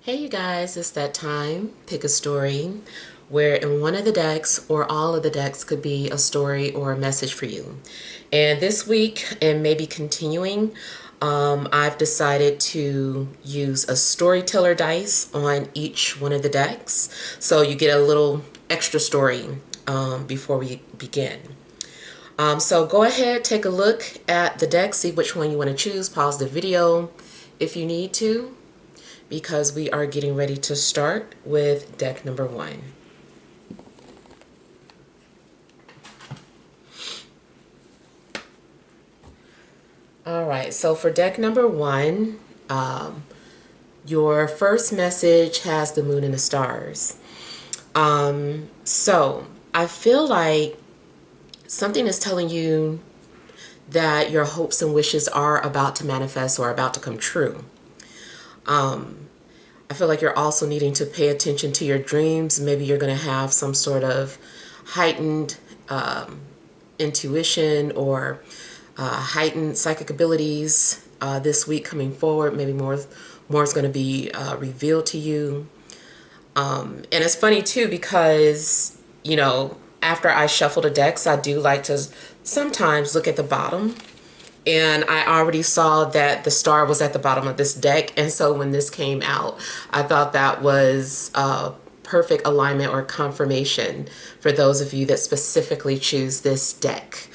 Hey you guys, it's that time. Pick a story where in one of the decks or all of the decks could be a story or a message for you. And this week, and maybe continuing, I've decided to use a storyteller dice on each one of the decks. So you get a little extra story before we begin. So go ahead, take a look at the deck, see which one you want to choose, pause the video if you need to, because we are getting ready to start with deck number one. All right, so for deck number one, your first message has the moon and the stars. So I feel like something is telling you that your hopes and wishes are about to manifest or about to come true. I feel like you're also needing to pay attention to your dreams. Maybe you're going to have some sort of heightened intuition or heightened psychic abilities this week coming forward. Maybe more is going to be revealed to you. And it's funny too because, you know, after I shuffle the decks, I do like to sometimes look at the bottom. And I already saw that the star was at the bottom of this deck. And so when this came out, I thought that was a perfect alignment or confirmation for those of you that specifically choose this deck.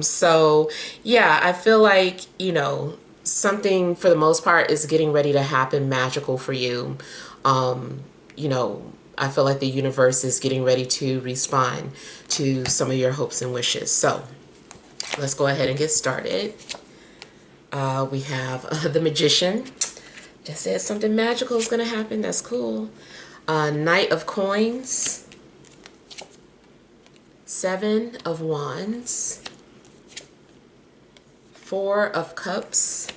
So yeah, I feel like, you know, something for the most part is getting ready to happen magical for you. You know, I feel like the universe is getting ready to respond to some of your hopes and wishes. So let's go ahead and get started. We have the Magician. Just said something magical is going to happen. That's cool. Knight of Coins. Seven of Wands. Four of Cups.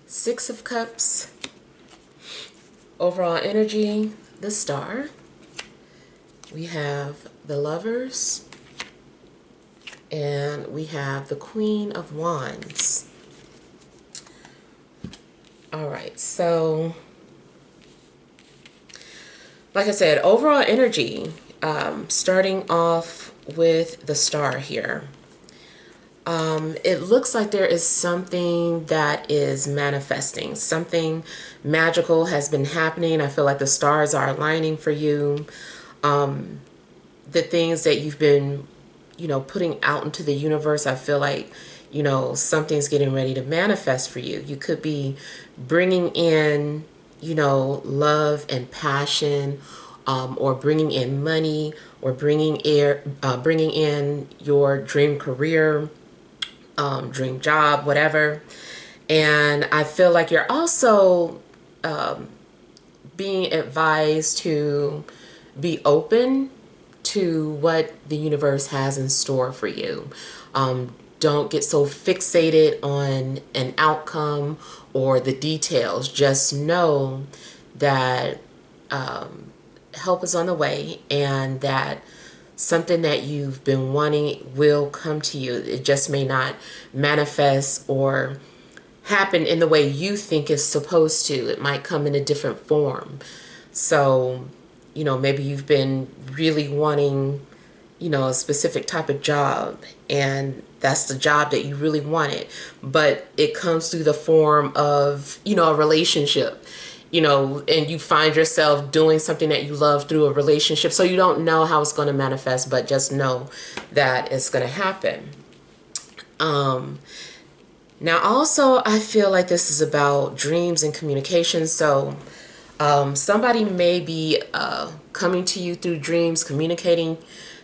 Six of Cups. Overall energy, the Star. We have the Lovers. And we have the Queen of Wands. All right, so like I said, overall energy, starting off with the Star here. It looks like there is something that is manifesting. Something magical has been happening. I feel like the stars are aligning for you. The things that you've been, you know, putting out into the universe, I feel like, you know, something's getting ready to manifest for you. You could be bringing in, you know, love and passion, or bringing in money, or bringing in your dream career, dream job, whatever. And I feel like you're also being advised to be open to what the universe has in store for you. Don't get so fixated on an outcome or the details. Just know that help is on the way and that something that you've been wanting will come to you. It just may not manifest or happen in the way you think it's supposed to. It might come in a different form. So, you know, maybe you've been really wanting, you know, a specific type of job, and that's the job that you really wanted, but it comes through the form of, you know, a relationship, you know, and you find yourself doing something that you love through a relationship. So you don't know how it's going to manifest, but just know that it's going to happen. Now also, I feel like this is about dreams and communication. So somebody may be coming to you through dreams, communicating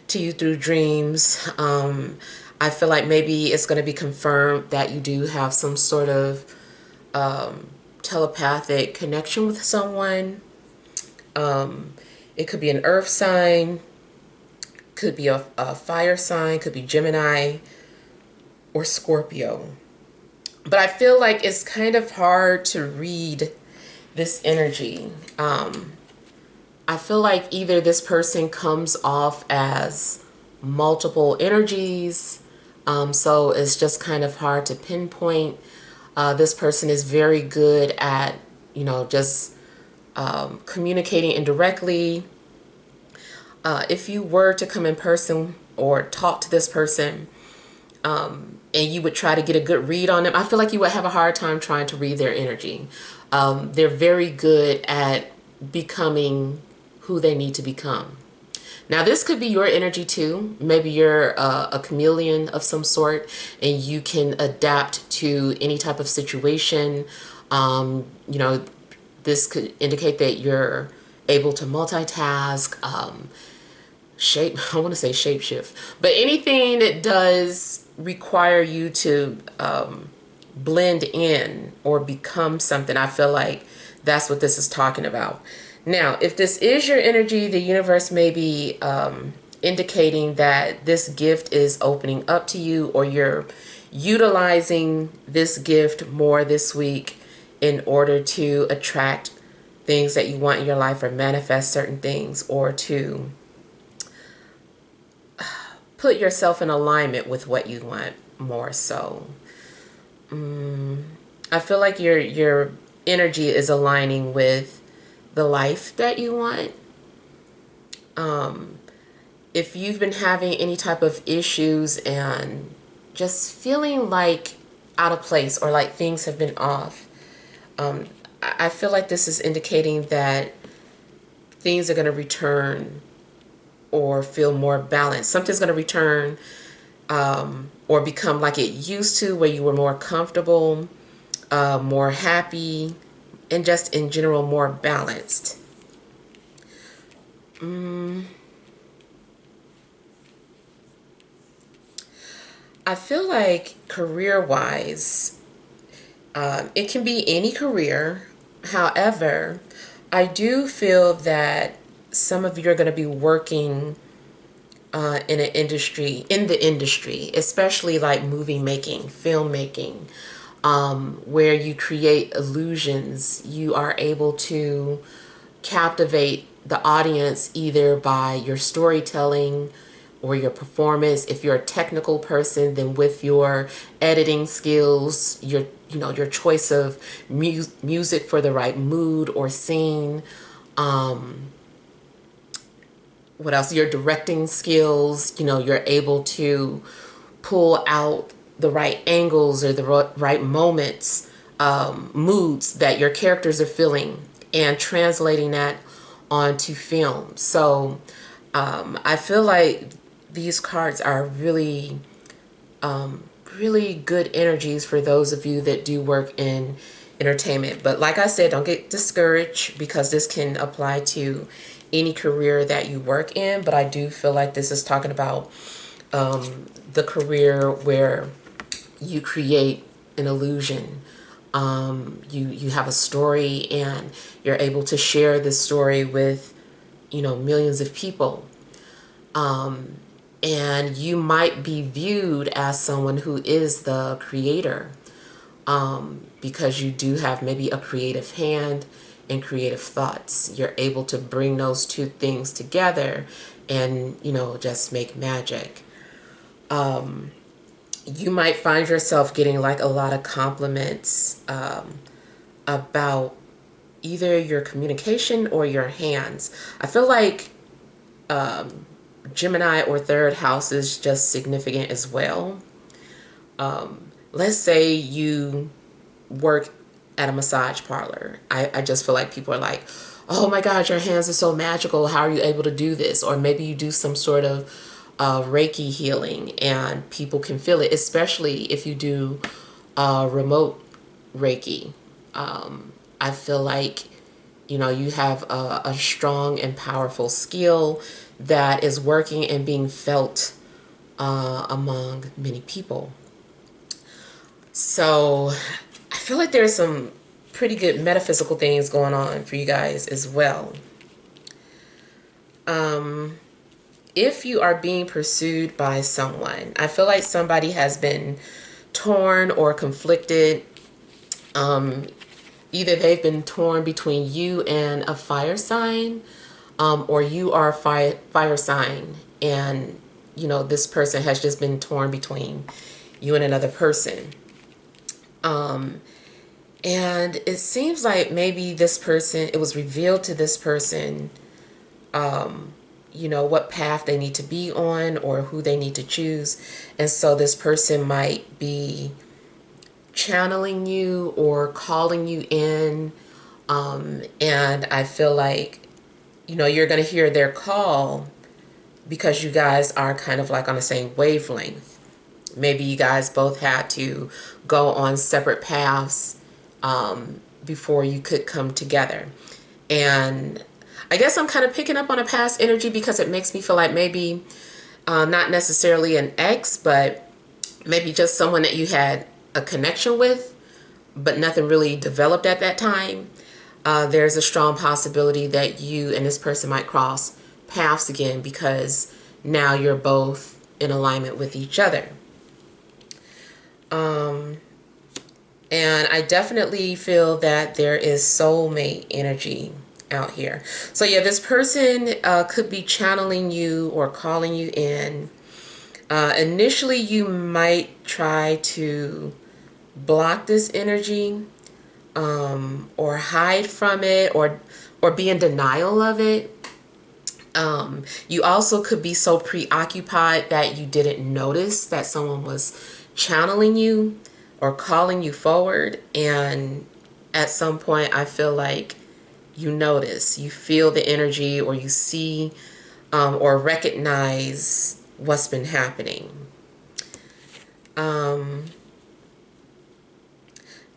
to you through dreams. I feel like maybe it's going to be confirmed that you do have some sort of telepathic connection with someone. It could be an earth sign, could be a fire sign, could be Gemini or Scorpio. But I feel like it's kind of hard to read this energy. I feel like either this person comes off as multiple energies, so it's just kind of hard to pinpoint This person is very good at, just communicating indirectly. If you were to come in person or talk to this person, and you would try to get a good read on them, I feel like you would have a hard time trying to read their energy. They're very good at becoming who they need to become. Now, this could be your energy too. Maybe you're a chameleon of some sort and you can adapt to any type of situation. This could indicate that you're able to multitask, I want to say shapeshift, but anything that does require you to blend in or become something, I feel like that's what this is talking about. Now, if this is your energy, the universe may be indicating that this gift is opening up to you, or you're utilizing this gift more this week in order to attract things that you want in your life, or manifest certain things, or to put yourself in alignment with what you want more so. I feel like your energy is aligning with the life that you want. If you've been having any type of issues and just feeling like out of place, or like things have been off, I feel like this is indicating that things are going to return or feel more balanced. Something's going to return or become like it used to, where you were more comfortable, more happy, and just in general more balanced. I feel like career-wise, it can be any career. However, I do feel that some of you are going to be working in the industry, especially like movie making, filmmaking, where you create illusions. You are able to captivate the audience either by your storytelling or your performance. If you're a technical person, then with your editing skills, your choice of music for the right mood or scene. What else? Your directing skills, you're able to pull out the right angles or the right moments, moods that your characters are feeling, and translating that onto film. So I feel like these cards are really, really good energies for those of you that do work in entertainment. But like I said, don't get discouraged, because this can apply to any career that you work in. But I do feel like this is talking about the career where you create an illusion. You have a story and you're able to share this story with millions of people, and you might be viewed as someone who is the creator, because you do have maybe a creative hand and creative thoughts. You're able to bring those two things together and just make magic. You might find yourself getting like a lot of compliments about either your communication or your hands. I feel like Gemini or third house is just significant as well. Let's say you work at a massage parlor. I just feel like people are like, oh my God, your hands are so magical. How are you able to do this? Or maybe you do some sort of Reiki healing and people can feel it, especially if you do remote Reiki. I feel like, you have a strong and powerful skill that is working and being felt among many people. So I feel like there's some pretty good metaphysical things going on for you guys as well. If you are being pursued by someone, I feel like somebody has been torn or conflicted. Either they've been torn between you and a fire sign, or you are a fire sign, and this person has just been torn between you and another person. And it seems like maybe this person, it was revealed to this person, you know, what path they need to be on or who they need to choose. And so this person might be channeling you or calling you in. And I feel like, you know, you're going to hear their call because you guys are kind of like on the same wavelength. Maybe you guys both had to go on separate paths before you could come together. And I guess I'm kind of picking up on a past energy because it makes me feel like maybe not necessarily an ex, but maybe just someone that you had a connection with, but nothing really developed at that time. There's a strong possibility that you and this person might cross paths again because now you're both in alignment with each other. And I definitely feel that there is soulmate energy out here. So yeah, this person could be channeling you or calling you in. Initially, you might try to block this energy or hide from it or be in denial of it. You also could be so preoccupied that you didn't notice that someone was channeling you or calling you forward. And at some point, I feel like you notice, you feel the energy, or you see or recognize what's been happening.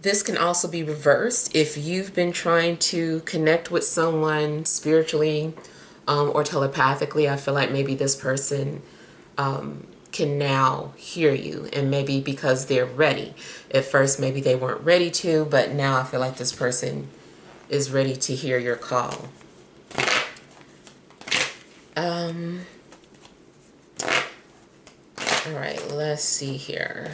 This can also be reversed if you've been trying to connect with someone spiritually or telepathically. I feel like maybe this person can now hear you, and maybe because they're ready. At first, maybe they weren't ready to, but now I feel like this person is ready to hear your call. All right, let's see here.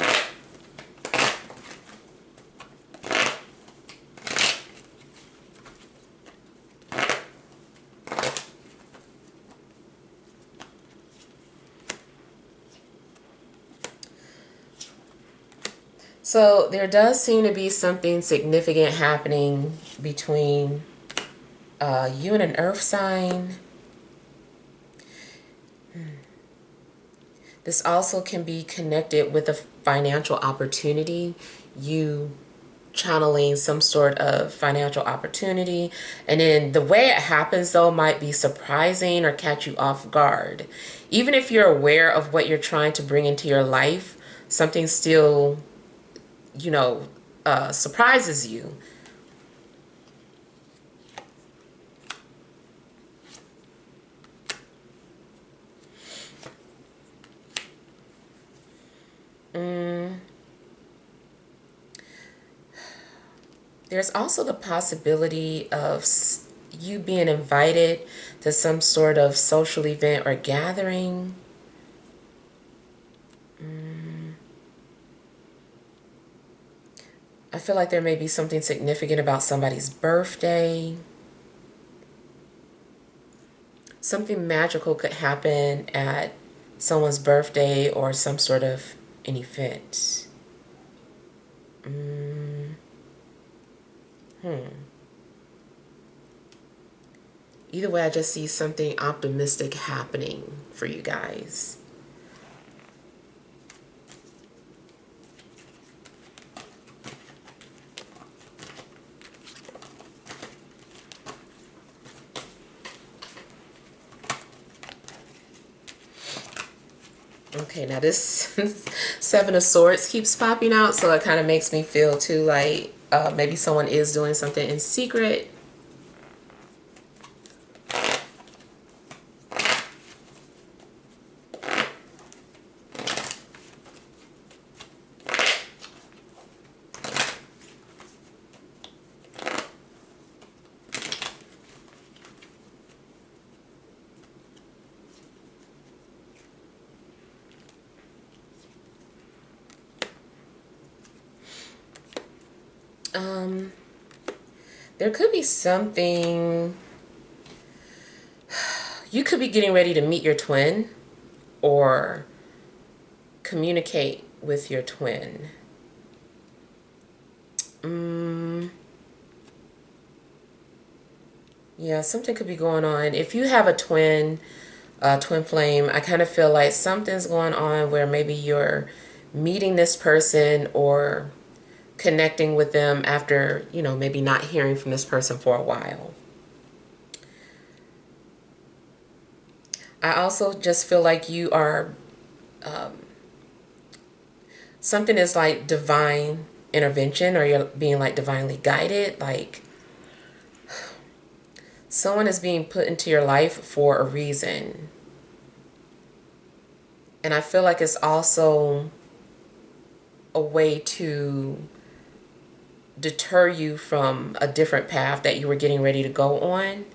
So there does seem to be something significant happening between you and an earth sign. This also can be connected with a financial opportunity. You channeling some sort of financial opportunity. And then the way it happens, though, might be surprising or catch you off guard. Even if you're aware of what you're trying to bring into your life, something still, you know, surprises you. There's also the possibility of you being invited to some sort of social event or gathering. I feel like there may be something significant about somebody's birthday. Something magical could happen at someone's birthday or some sort of an event. Either way, I just see something optimistic happening for you guys. Okay, now this Seven of Swords keeps popping out, so it kind of makes me feel too like maybe someone is doing something in secret. There could be something, you could be getting ready to meet your twin or communicate with your twin. Yeah, something could be going on. If you have a twin flame, I kind of feel like something's going on where maybe you're meeting this person or connecting with them after, maybe not hearing from this person for a while. I also just feel like you are, something is like divine intervention, or you're being like divinely guided. Like someone is being put into your life for a reason. And I feel like it's also a way to deter you from a different path that you were getting ready to go on.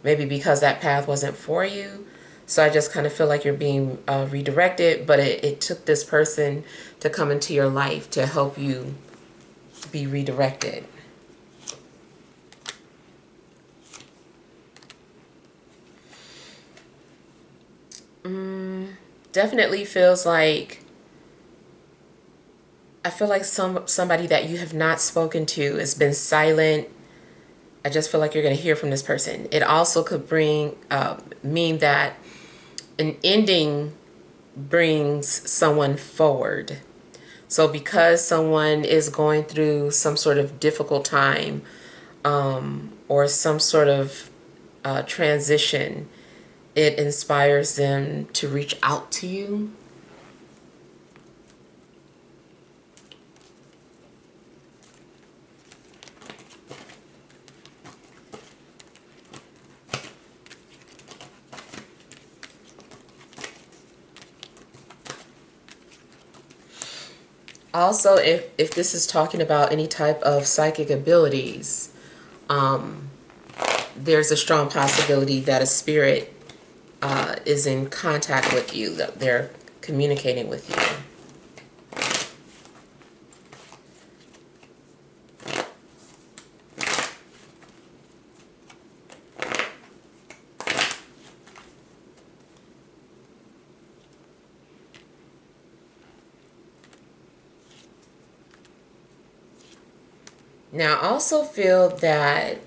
Maybe because that path wasn't for you. So I just kind of feel like you're being redirected, but it took this person to come into your life to help you be redirected. Definitely feels like, I feel like somebody that you have not spoken to has been silent. I just feel like you're going to hear from this person. It also could mean that an ending brings someone forward. So because someone is going through some sort of difficult time, or some sort of transition, it inspires them to reach out to you. Also, if this is talking about any type of psychic abilities, there's a strong possibility that a spirit is in contact with you, that they're communicating with you. Now, I also feel that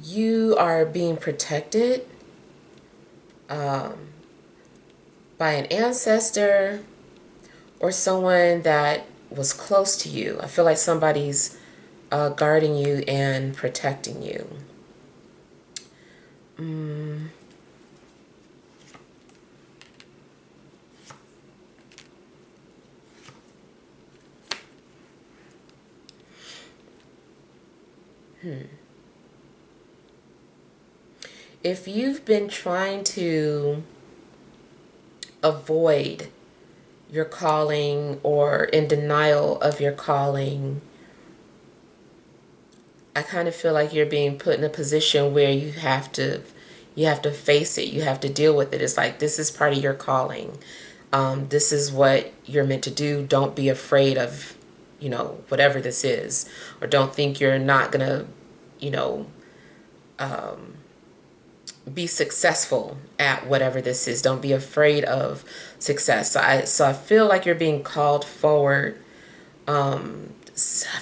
you are being protected by an ancestor or someone that was close to you. I feel like somebody's guarding you and protecting you. If you've been trying to avoid your calling or in denial of your calling, I kind of feel like you're being put in a position where you have to face it. You have to deal with it. It's like, this is part of your calling. This is what you're meant to do. Don't be afraid of, whatever this is, or don't think you're not gonna, you know, be successful at whatever this is. Don't be afraid of success. So I feel like you're being called forward. I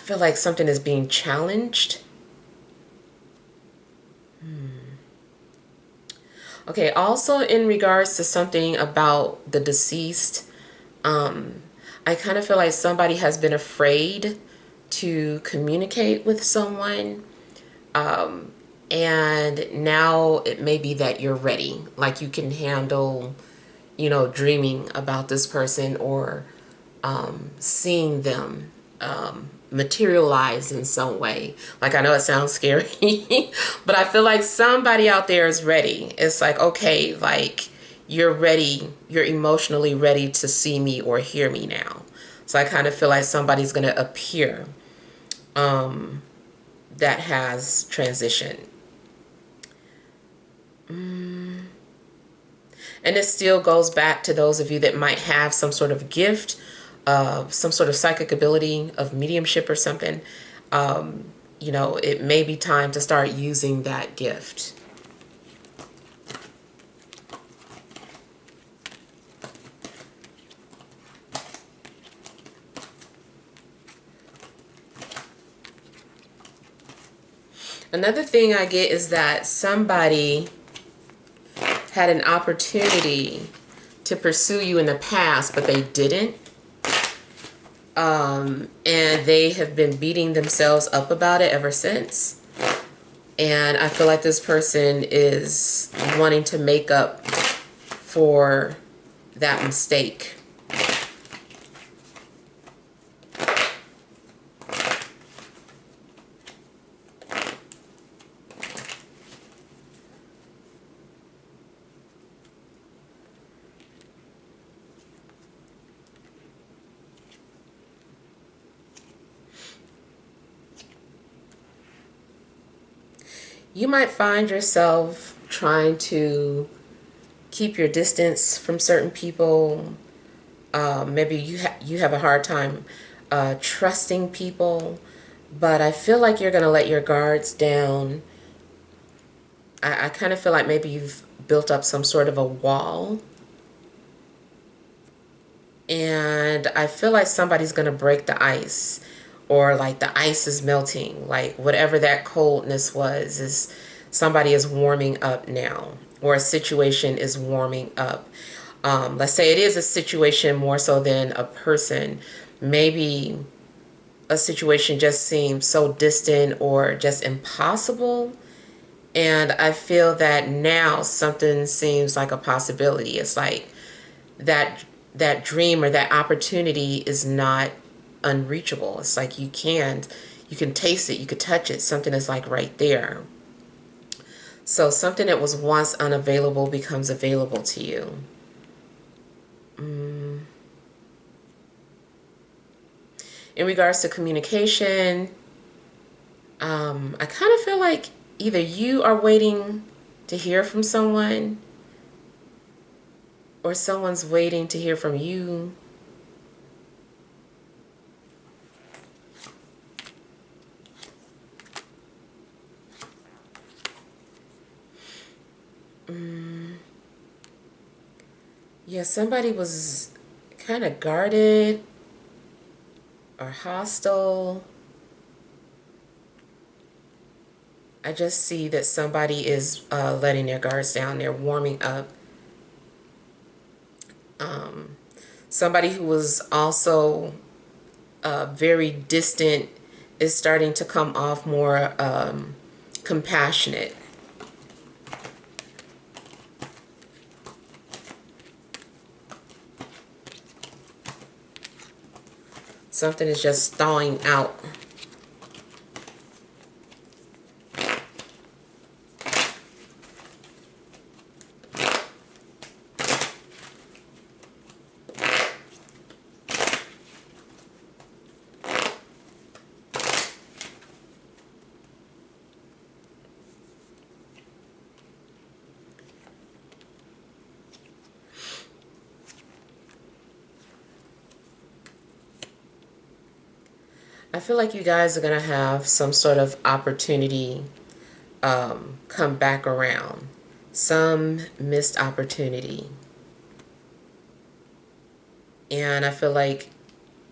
feel like something is being challenged. Okay, also in regards to something about the deceased, I kind of feel like somebody has been afraid to communicate with someone. And now it may be that you're ready. Like you can handle, dreaming about this person, or seeing them materialize in some way. Like, I know it sounds scary, but I feel like somebody out there is ready. It's like, okay, like you're ready. You're emotionally ready to see me or hear me now. So I kind of feel like somebody's going to appear that has transitioned. And it still goes back to those of you that might have some sort of gift, some sort of psychic ability of mediumship or something. It may be time to start using that gift. Another thing I get is that somebody had an opportunity to pursue you in the past, but they didn't. And they have been beating themselves up about it ever since. And I feel like this person is wanting to make up for that mistake. You might find yourself trying to keep your distance from certain people. Maybe you have a hard time trusting people, but I feel like you're going to let your guards down. I kind of feel like maybe you've built up some sort of a wall, and I feel like somebody's going to break the ice, or like the ice is melting, like whatever that coldness was is somebody is warming up now, or a situation is warming up. Let's say it is a situation more so than a person. Maybe a situation just seems so distant or just impossible, and I feel that now something seems like a possibility. It's like that dream or that opportunity is not unreachable. It's like you can taste it, you could touch it. Something is like right there. So something that was once unavailable becomes available to you. In regards to communication, I kind of feel like either you are waiting to hear from someone, or someone's waiting to hear from you. Yeah, somebody was kind of guarded or hostile. I just see that somebody is letting their guards down. They're warming up. Somebody who was also very distant is starting to come off more compassionate. Something is just thawing out. I feel like you guys are going to have some sort of opportunity come back around. Some missed opportunity. And I feel like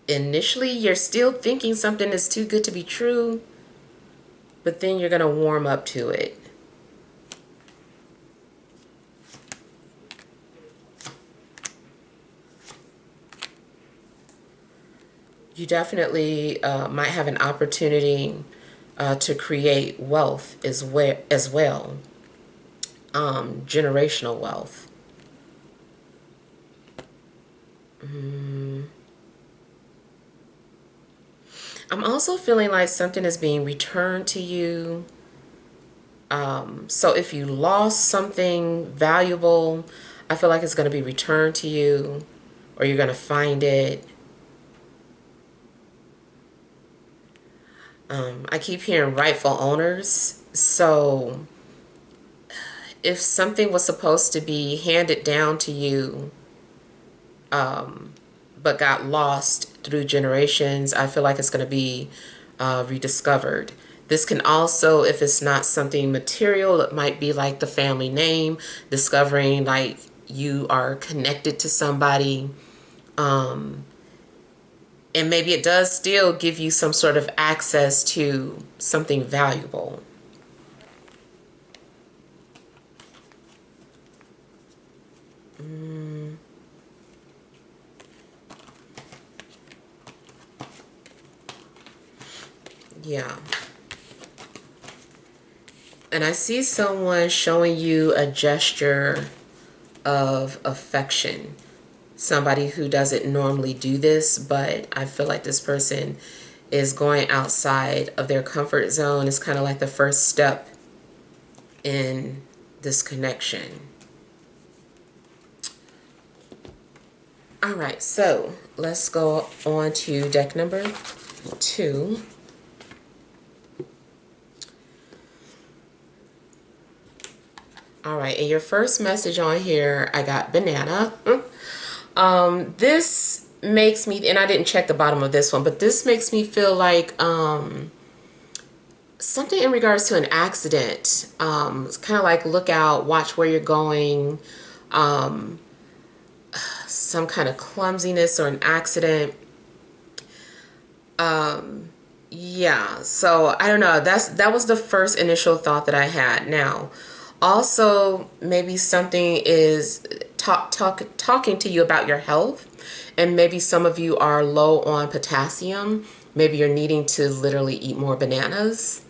initially you're still thinking something is too good to be true, but then you're going to warm up to it. You definitely might have an opportunity to create wealth as well. Generational wealth. I'm also feeling like something is being returned to you. So if you lost something valuable, I feel like it's going to be returned to you, or you're going to find it. I keep hearing rightful owners. So if something was supposed to be handed down to you, but got lost through generations, I feel like it's going to be rediscovered. This can also, if it's not something material, it might be like the family name, discovering like you are connected to somebody. And maybe it does still give you some sort of access to something valuable. Yeah. And I see someone showing you a gesture of affection. Somebody who doesn't normally do this, but I feel like this person is going outside of their comfort zone. It's kind of like the first step in this connection. All right, so let's go on to deck number 2. All right, and your first message on here, I got banana. This makes me, and I didn't check the bottom of this one, but this makes me feel like something in regards to an accident. It's kind of like look out, watch where you're going, some kind of clumsiness or an accident. Yeah, so I don't know. That was the first initial thought that I had. Now, also maybe something is talking to you about your health, and maybe some of you are low on potassium. Maybe you're needing to literally eat more bananas.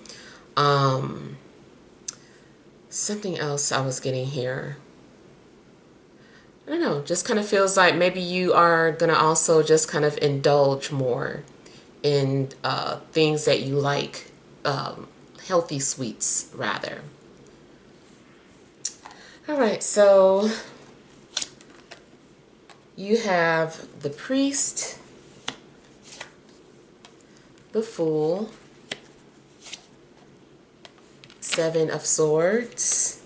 Something else I was getting here. I don't know, just kind of feels like maybe you are going to also just kind of indulge more in things that you like, healthy sweets rather. All right, so you have the priest, the fool, 7 of swords,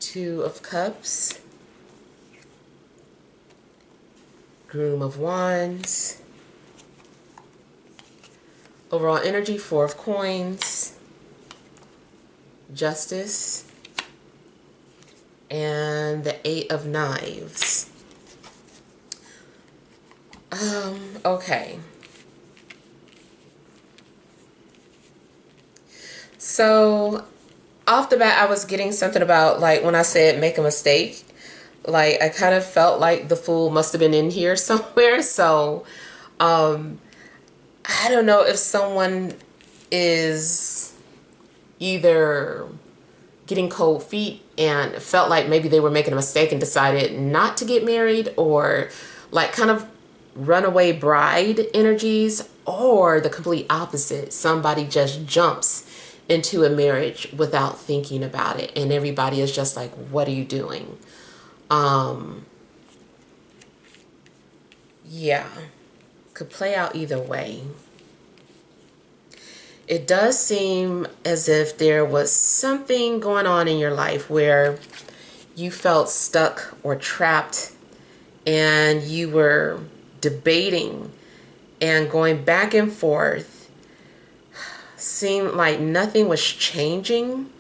2 of cups, groom of wands, overall energy, 4 of coins, justice, and the 8 of knives. Okay. So off the bat, I was getting something about, like, when I said make a mistake, like, I kind of felt like the fool must have been in here somewhere. So I don't know if someone is either getting cold feet and felt like maybe they were making a mistake and decided not to get married, or like kind of runaway bride energies, or the complete opposite. Somebody just jumps into a marriage without thinking about it, and everybody is just like, what are you doing? Yeah, could play out either way. It does seem as if there was something going on in your life where you felt stuck or trapped, and you were debating and going back and forth. Seemed like nothing was changing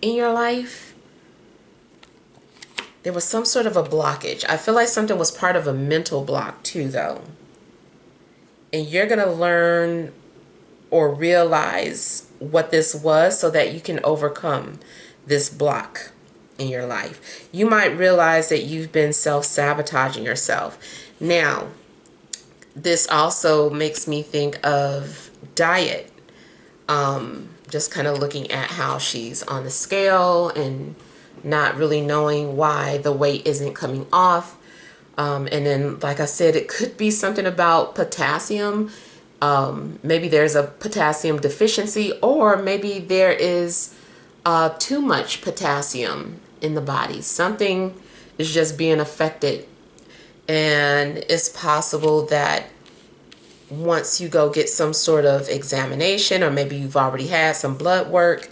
in your life. There was some sort of a blockage. I feel like something was part of a mental block too, though. And you're going to learn or realize what this was so that you can overcome this block in your life. You might realize that you've been self-sabotaging yourself. Now, this also makes me think of diet. Just kind of looking at how she's on the scale and not really knowing why the weight isn't coming off. And then, like I said, it could be something about potassium. Maybe there's a potassium deficiency, or maybe there is too much potassium in the body. Something is just being affected. And it's possible that once you go get some sort of examination, or maybe you've already had some blood work,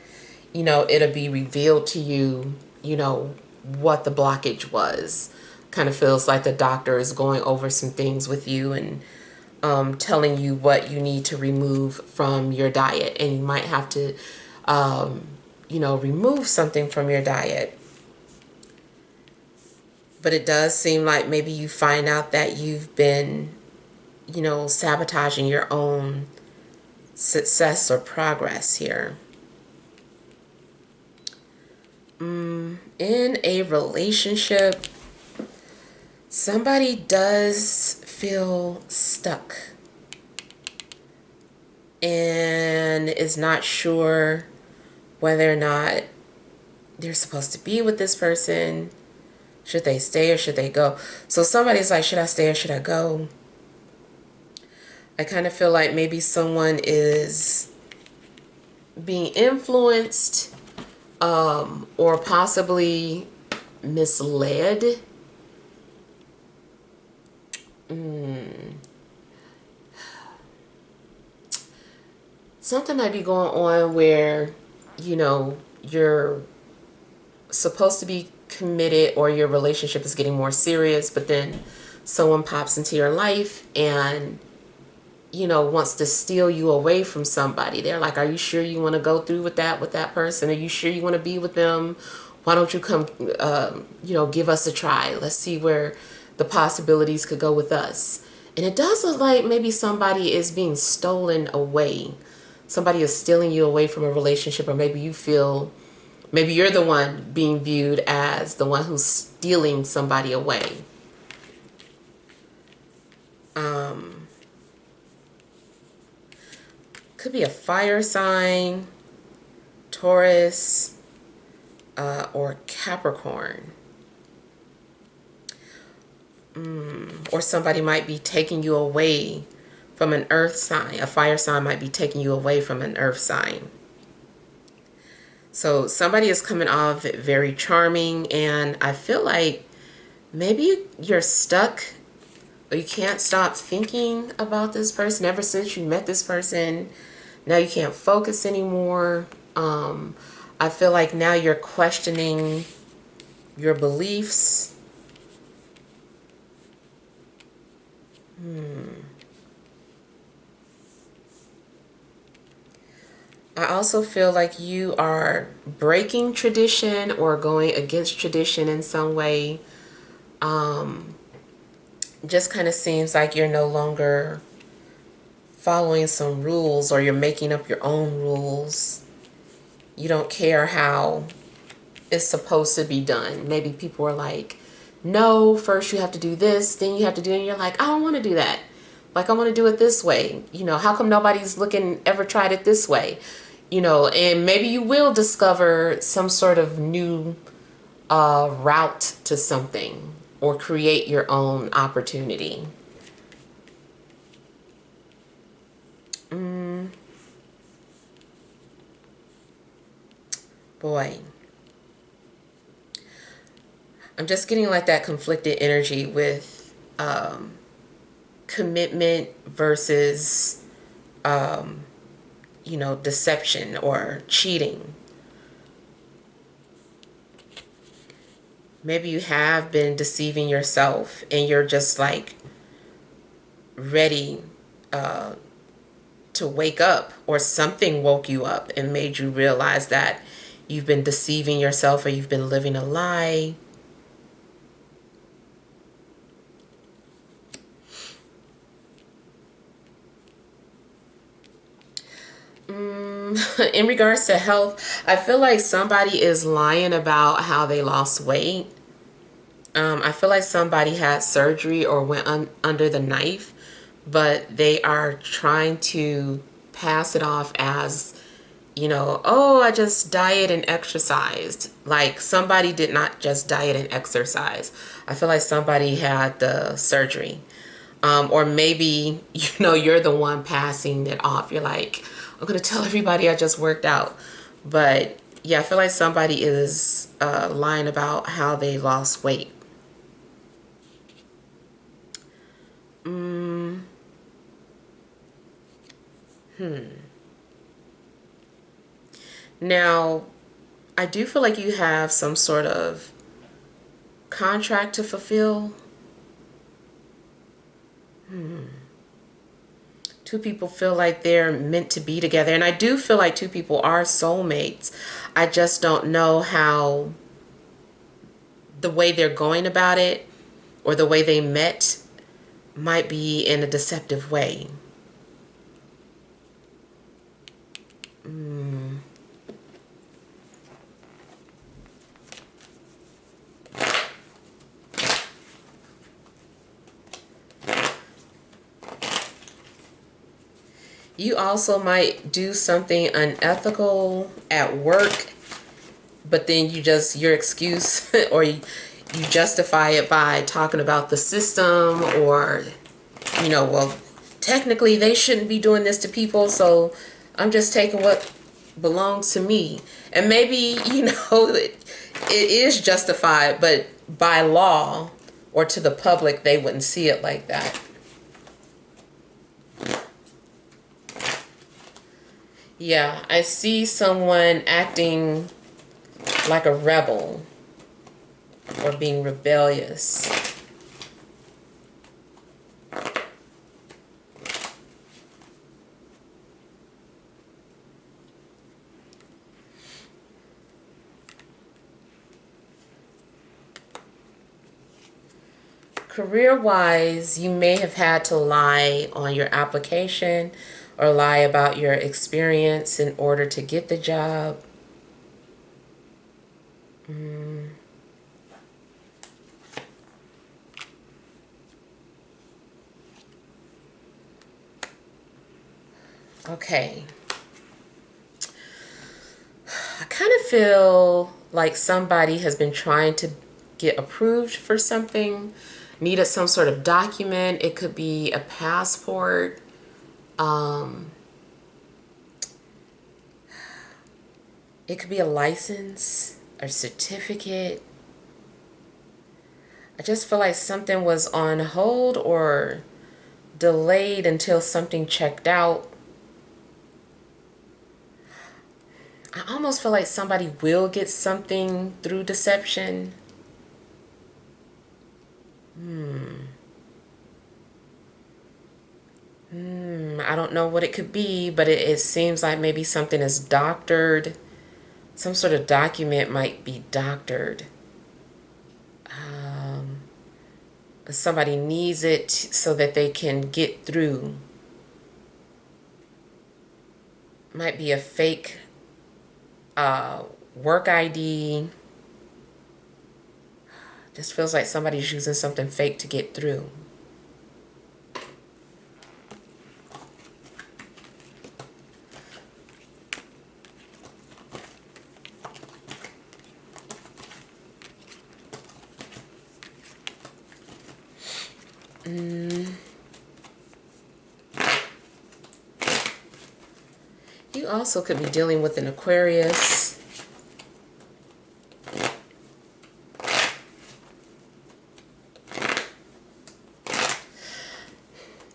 you know, it'll be revealed to you, you know, what the blockage was. Kind of feels like the doctor is going over some things with you and telling you what you need to remove from your diet. And you might have to, you know, remove something from your diet. But it does seem like maybe you find out that you've been, you know, sabotaging your own success or progress here. In a relationship, somebody does feel stuck and is not sure whether or not they're supposed to be with this person. Should they stay or should they go? So somebody's like, should I stay or should I go? I kind of feel like maybe someone is being influenced or possibly misled. Something might be going on where, you're supposed to be committed or your relationship is getting more serious, but then someone pops into your life and wants to steal you away from somebody. They're like, are you sure you want to go through with that person? Are you sure you want to be with them? Why don't you come give us a try? Let's see where the possibilities could go with us. And it does look like maybe somebody is being stolen away. Somebody is stealing you away from a relationship, or maybe you feel maybe you're the one being viewed as the one who's stealing somebody away. Could be a fire sign, Taurus, or Capricorn. Or somebody might be taking you away from an earth sign. A fire sign might be taking you away from an earth sign. So somebody is coming off very charming, and I feel like maybe you're stuck or you can't stop thinking about this person ever since you met this person. Now you can't focus anymore. I feel like now you're questioning your beliefs. I also feel like you are breaking tradition or going against tradition in some way. Just kind of seems like you're no longer following some rules, or you're making up your own rules. You don't care how it's supposed to be done. Maybe people are like, no, first you have to do this, then you have to do it. And you're like, I don't want to do that. Like, I want to do it this way. How come nobody's ever tried it this way? And maybe you will discover some sort of new route to something, or create your own opportunity. Boy, I'm just getting like that conflicted energy with commitment versus deception or cheating. Maybe you have been deceiving yourself and you're just like ready to wake up, or something woke you up and made you realize that you've been deceiving yourself or you've been living a lie. In regards to health, I feel like somebody is lying about how they lost weight. I feel like somebody had surgery or went under the knife, but they are trying to pass it off as, oh, I just diet and exercised. Like, somebody did not just diet and exercise. I feel like somebody had the surgery. Or maybe, you're the one passing it off. You're like, I'm going to tell everybody I just worked out. But yeah, I feel like somebody is lying about how they lost weight. Now, I do feel like you have some sort of contract to fulfill. Two people feel like they're meant to be together. And I do feel like two people are soulmates. I just don't know how the way they're going about it or the way they met might be in a deceptive way. You also might do something unethical at work, but then your excuse or you justify it by talking about the system, or, well, technically they shouldn't be doing this to people, so I'm just taking what belongs to me. And maybe, it is justified, but by law or to the public, they wouldn't see it like that. Yeah, I see someone acting like a rebel or being rebellious. Career-wise, you may have had to lie on your application or lie about your experience in order to get the job. Okay. I kind of feel like somebody has been trying to get approved for something, needed some sort of document. It could be a passport. It could be a license, a certificate. I just feel like something was on hold or delayed until something checked out. I almost feel like somebody will get something through deception. I don't know what it could be, but it seems like maybe something is doctored. Some sort of document might be doctored. Somebody needs it so that they can get through. Might be a fake work ID. Just feels like somebody's using something fake to get through. You also could be dealing with an Aquarius.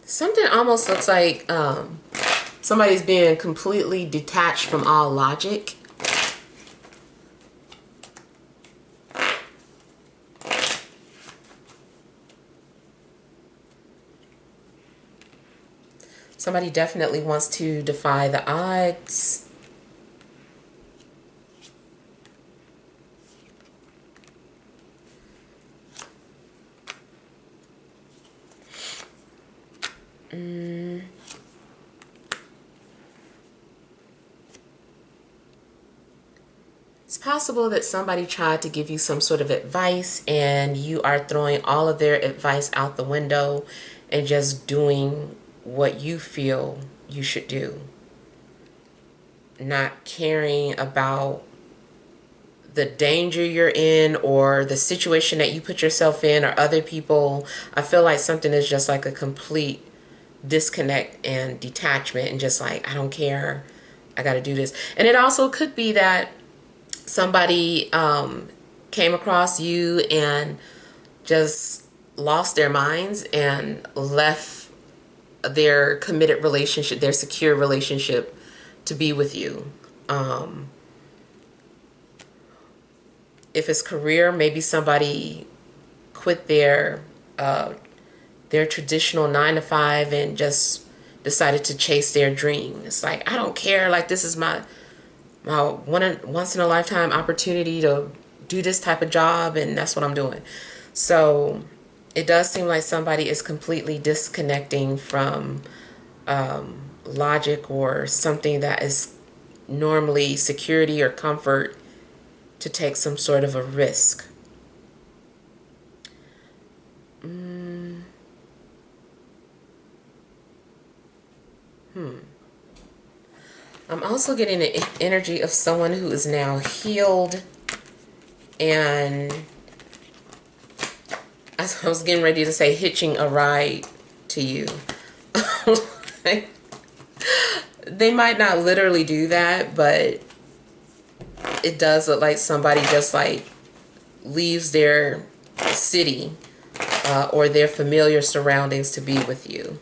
Something almost looks like somebody's being completely detached from all logic. Somebody definitely wants to defy the odds. It's possible that somebody tried to give you some sort of advice and you are throwing all of their advice out the window and just doing what you feel you should do. Not caring about the danger you're in or the situation that you put yourself in or other people. I feel like something is just like a complete disconnect and detachment and just like, I don't care. I got to do this. And it also could be that somebody came across you and just lost their minds and left their committed relationship, their secure relationship, to be with you. If it's career, maybe somebody quit their traditional 9 to 5 and just decided to chase their dream. It's like, I don't care. Like, this is my once in a lifetime opportunity to do this type of job, and that's what I'm doing. So it does seem like somebody is completely disconnecting from logic or something that is normally security or comfort to take some sort of a risk. also getting the energy of someone who is now healed, and as I was getting ready to say, hitching a ride to you. Like, they might not literally do that, but it does look like somebody just like leaves their city or their familiar surroundings to be with you.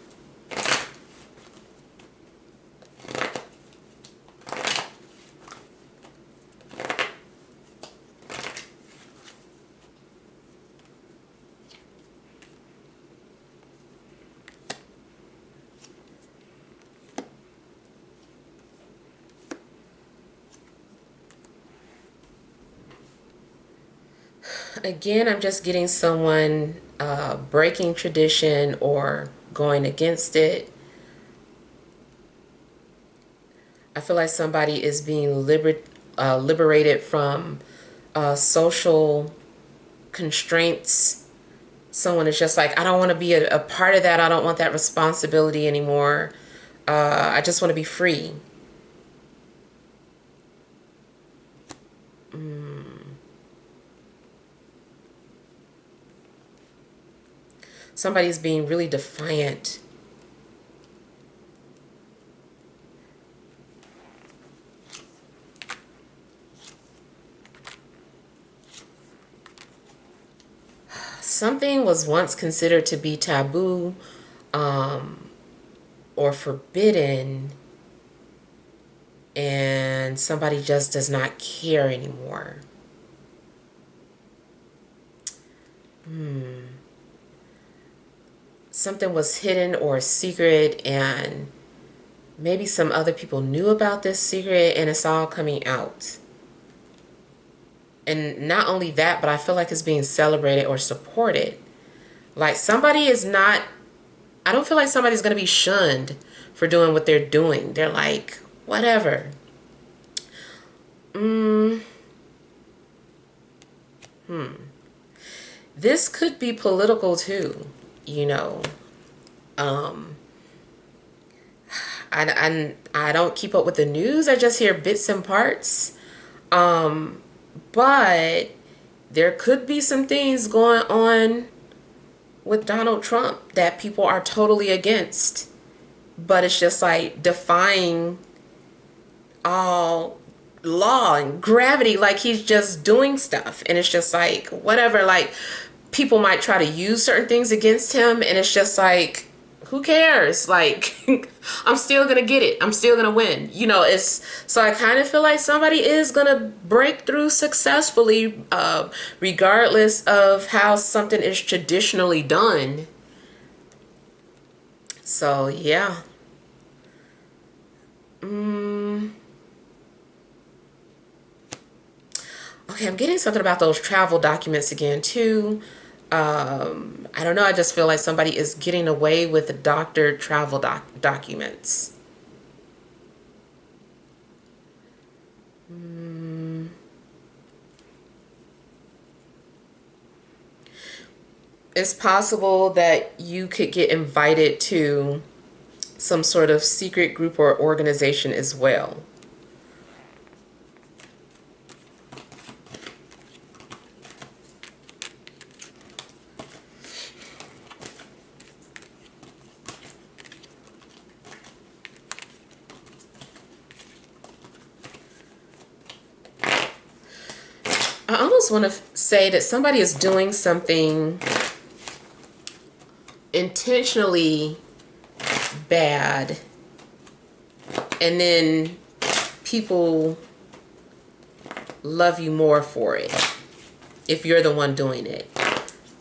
Again, I'm just getting someone breaking tradition or going against it. I feel like somebody is being liberated from social constraints. Someone is just like, I don't want to be a part of that. I don't want that responsibility anymore. I just want to be free. Somebody's being really defiant. Something was once considered to be taboo or forbidden, and somebody just does not care anymore. Something was hidden or secret, and maybe some other people knew about this secret, and it's all coming out. And not only that, but I feel like it's being celebrated or supported. Like somebody is not, I don't feel like somebody's going to be shunned for doing what they're doing. They're like, whatever. This could be political too, you know. I don't keep up with the news. I just hear bits and parts. But there could be some things going on with Donald Trump that people are totally against. But it's just like defying all law and gravity. Like he's just doing stuff. And it's just like, whatever. Like people might try to use certain things against him. And it's just like, who cares? Like, I'm still gonna get it. I'm still gonna win. You know, it's so I kind of feel like somebody is gonna break through successfully, regardless of how something is traditionally done. So yeah. Okay, I'm getting something about those travel documents again too. I don't know. I just feel like somebody is getting away with the doctored travel documents. It's possible that you could get invited to some sort of secret group or organization as well. I almost want to say that somebody is doing something intentionally bad, and then people love you more for it if you're the one doing it.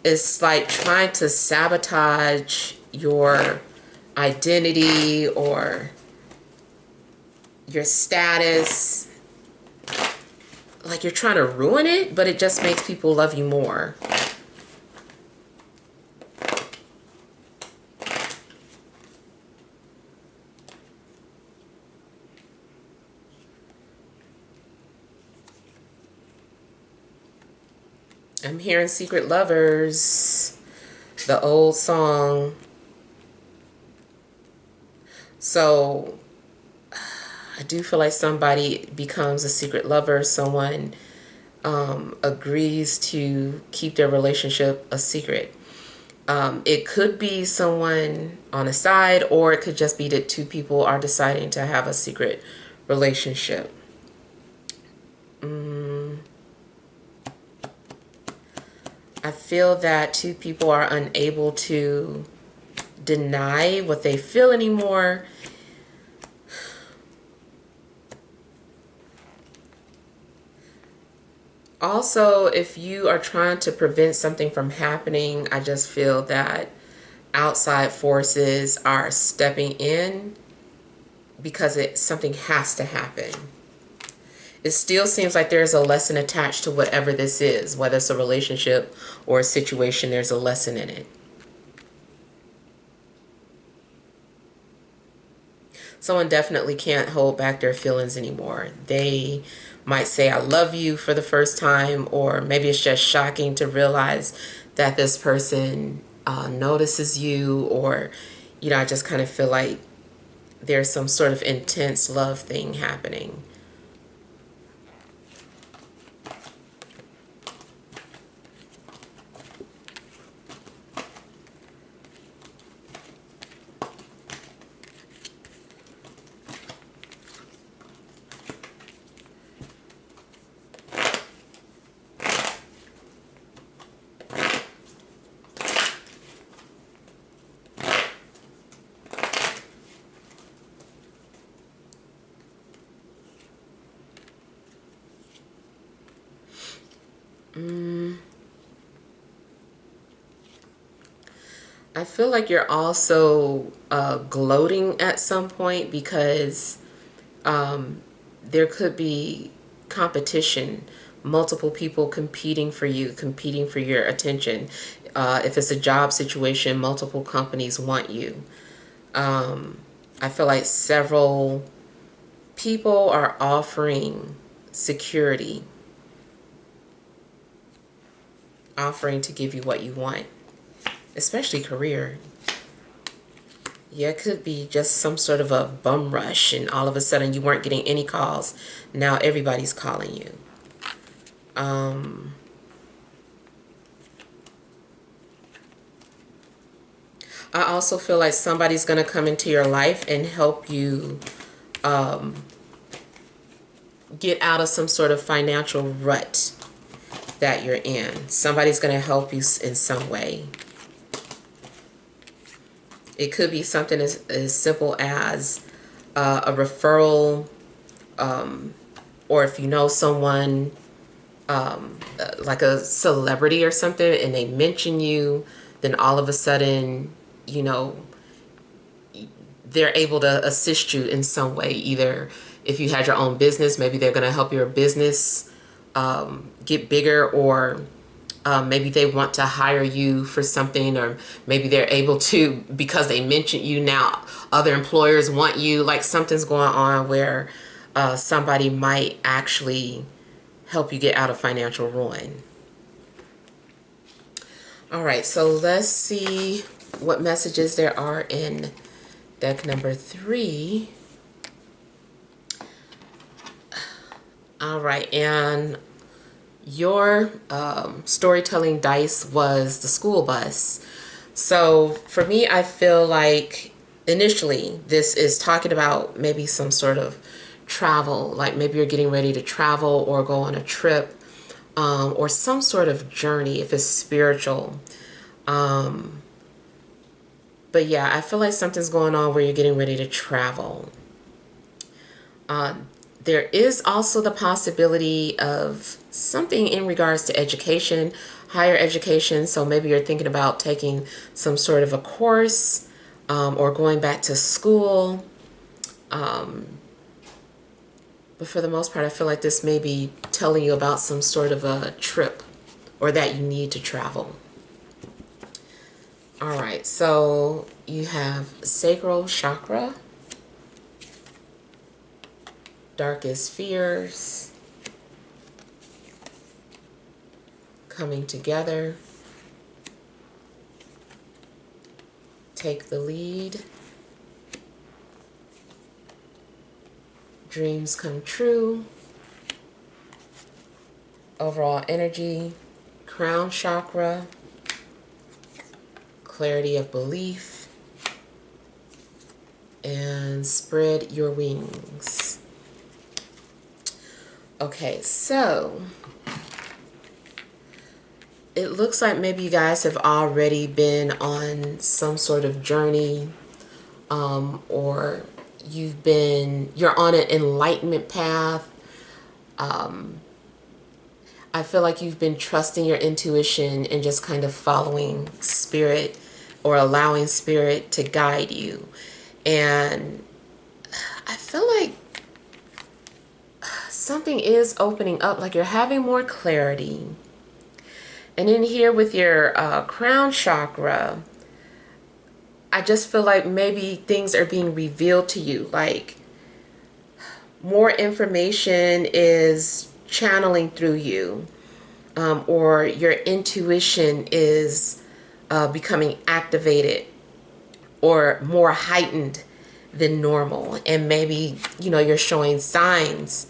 It's like trying to sabotage your identity or your status. Like you're trying to ruin it, but it just makes people love you more. I'm hearing Secret Lovers, the old song. So I do feel like somebody becomes a secret lover. Someone agrees to keep their relationship a secret. It could be someone on the side, or it could just be that two people are deciding to have a secret relationship. I feel that two people are unable to deny what they feel anymore. Also, if you are trying to prevent something from happening, I just feel that outside forces are stepping in because something has to happen. It still seems like there's a lesson attached to whatever this is, whether it's a relationship or a situation, there's a lesson in it. Someone definitely can't hold back their feelings anymore. They might say, I love you for the first time, or maybe it's just shocking to realize that this person notices you, or, I just kind of feel like there's some sort of intense love thing happening. I feel like you're also gloating at some point because there could be competition, multiple people competing for you, competing for your attention. If it's a job situation, multiple companies want you. I feel like several people are offering security, offering to give you what you want, especially career. Yeah, it could be just some sort of a bum rush, and all of a sudden you weren't getting any calls. Now everybody's calling you. I also feel like somebody's going to come into your life and help you get out of some sort of financial rut that you're in. Somebody's going to help you in some way. It could be something as simple as a referral, or if you know someone like a celebrity or something and they mention you, then all of a sudden, they're able to assist you in some way. Either if you had your own business, maybe they're going to help your business get bigger, or maybe they want to hire you for something, or maybe they're able to, because they mentioned you, now other employers want you. Like something's going on where somebody might actually help you get out of financial ruin. All right, so let's see what messages there are in deck number 3. All right, and your storytelling dice was the school bus. So for me, I feel like initially this is talking about maybe some sort of travel, like maybe you're getting ready to travel or go on a trip, or some sort of journey if it's spiritual. But yeah, I feel like something's going on where you're getting ready to travel. There is also the possibility of something in regards to education, higher education. So maybe you're thinking about taking some sort of a course, or going back to school. But for the most part, I feel like this may be telling you about some sort of a trip, or that you need to travel. All right, so you have sacral chakra, darkest fears, coming together, take the lead, dreams come true, overall energy, crown chakra, clarity of belief, and spread your wings. Okay, so it looks like maybe you guys have already been on some sort of journey, or you're on an enlightenment path. I feel like you've been trusting your intuition and just kind of following spirit or allowing spirit to guide you. And I feel like something is opening up, like you're having more clarity. And in here with your crown chakra, I just feel like maybe things are being revealed to you, like more information is channeling through you, or your intuition is becoming activated or more heightened than normal. And maybe, you're showing signs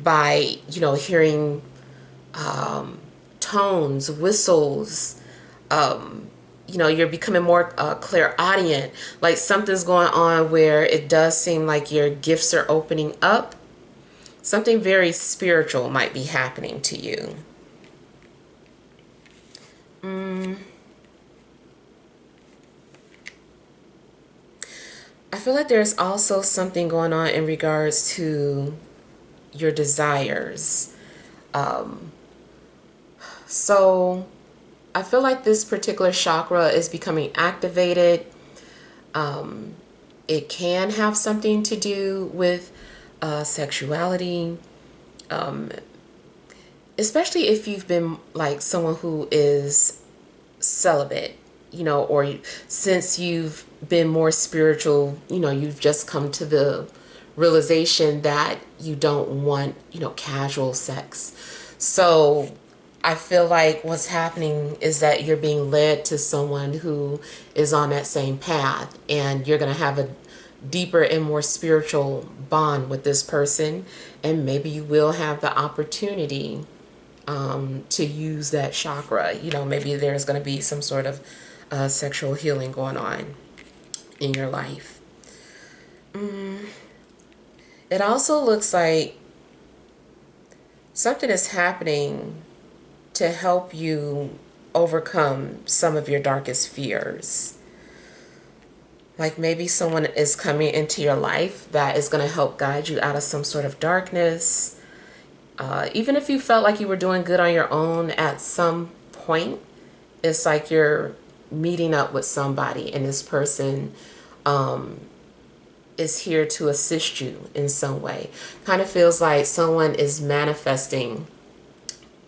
by, hearing tones, whistles, you're becoming more clairaudient, like something's going on where it does seem like your gifts are opening up. Something very spiritual might be happening to you. I feel like there's also something going on in regards to your desires. So I feel like this particular chakra is becoming activated. It can have something to do with sexuality, especially if you've been like someone who is celibate, or since you've been more spiritual, you've just come to the realization that you don't want, casual sex. So I feel like what's happening is that you're being led to someone who is on that same path, and you're going to have a deeper and more spiritual bond with this person, and maybe you will have the opportunity to use that chakra. Maybe there's going to be some sort of sexual healing going on in your life. It also looks like something is happening to help you overcome some of your darkest fears. Like maybe someone is coming into your life that is going to help guide you out of some sort of darkness. Even if you felt like you were doing good on your own at some point, it's like you're meeting up with somebody, and this person is here to assist you in some way. Kind of feels like someone is manifesting,